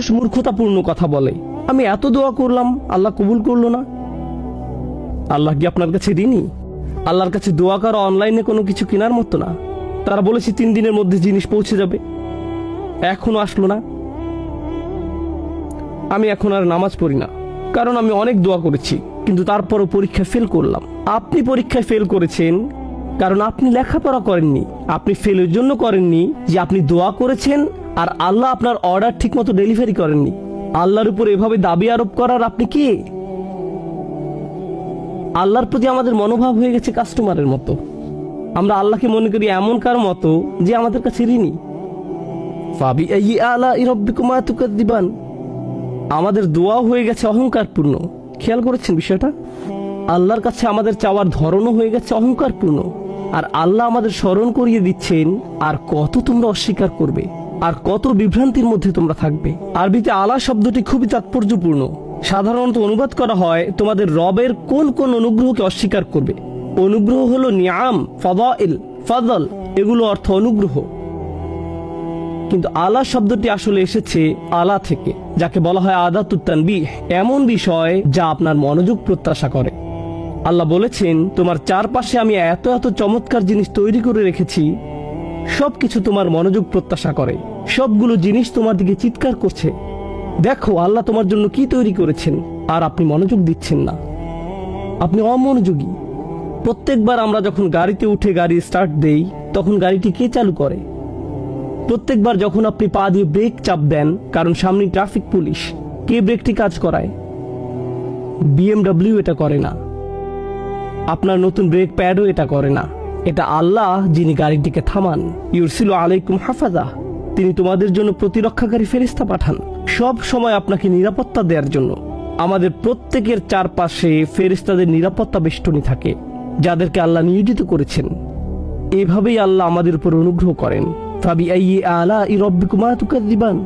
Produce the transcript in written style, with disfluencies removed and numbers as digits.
মানুষ মূর্খতাপূর্ণ কথা বলে, আমি এত দোয়া করলাম আল্লাহ কবুল করলো না। আল্লাহ কি আপনার কাছে ঋণী? আল্লাহর কাছে দোয়া করা অনলাইনে কোনো কিছু কেনার মতো না। তারা বলেছে 3 দিনের মধ্যে জিনিস পৌঁছে যাবে, এখনো আসলো না। আমি এখন আর নামাজ পড়ি না, কারণ আমি অনেক দোয়া করেছি, কিন্তু তারপরও পরীক্ষায় ফেল করলাম। আপনি পরীক্ষায় ফেল করেছেন কারণ আপনি লেখাপড়া করেননি। আপনি ফেলের জন্য করেননি যে আপনি দোয়া করেছেন আর আল্লাহ আপনার অর্ডার ঠিকমতো ডেলিভারি করেননি। আল্লাহর উপর এভাবে দাবি আরোপ করার আপনি কে? আল্লাহর প্রতি আমাদের মনোভাব হয়ে গেছে কাস্টমারের মতো। আমরা আল্লাহকে মনে করি এমন কার মতো যে আমাদের কাছে ঋণী। ফাবিআইয়ি আলাই রাব্বিকুমা তুকাযযিবান। আমাদের দোয়া হয়ে গেছে অহংকারপূর্ণ। খেয়াল করেছেন বিষয়টা? আল্লাহর কাছে আমাদের চাওয়ার ধরনও হয়ে গেছে অহংকারপূর্ণ। আর আল্লাহ আমাদের স্মরণ করিয়ে দিচ্ছেন, আর কত তোমরা অস্বীকার করবে, আর কত বিভ্রান্তির মধ্যে তোমরা থাকবে। আরবিতে আলা শব্দটি খুবই তাৎপর্যপূর্ণ। সাধারণত অনুবাদ করা হয় তোমাদের রবের কোন কোন অনুগ্রহকে অস্বীকার করবে। অনুগ্রহ হলো নিয়াম, ফাদাইল, ফাদল, এগুলো অর্থ অনুগ্রহ। কিন্তু আলা শব্দটি আসলে এসেছে আলা থেকে, যাকে বলা হয় আদাতুত তানবিহ, এমন বিষয় যা আপনার মনোযোগ প্রত্যাশা করে। আল্লাহ বলেছেন তোমার চারপাশে আমি এত এত চমৎকার জিনিস তৈরি করে রেখেছি, সবকিছু তোমার মনোযোগ প্রত্যাশা করে। সবগুলো জিনিস তোমার দিকে চিৎকার করছে, দেখো আল্লাহ তোমার জন্য কি তৈরি করেছেন, আর আপনি মনোযোগ দিচ্ছেন না, আপনি অমনোযোগী। প্রত্যেকবার আমরা যখন গাড়িতে উঠে গাড়ি স্টার্ট দেই, তখন গাড়িটি কে চালু করে? প্রত্যেকবার যখন আপনি পা দিয়ে ব্রেক চাপ দেন কারণ সামনে ট্রাফিক পুলিশ, কে ব্রেকটি কাজ করায়? BMW এটা করে না, আপনার নতুন ব্রেক প্যাডও এটা করে না। এটা আল্লাহ যিনি গাড়িটিকে থামান। ইউরসিলু আলাইকুম হাফাজা, তিনি তোমাদের জন্য প্রতিরক্ষাকারী ফেরেশতা পাঠান, সব সময় আপনাকে নিরাপত্তা দেওয়ার জন্য। আমাদের প্রত্যেকের চারপাশে ফেরেশতাদের নিরাপত্তা বেষ্টনী থাকে, যাদেরকে আল্লাহ নিয়োজিত করেছেন। এভাবেই আল্লাহ আমাদের উপর অনুগ্রহ করেন। ফাবিআইয়ি আলাই রাব্বিকুমা তুকাযযিবান।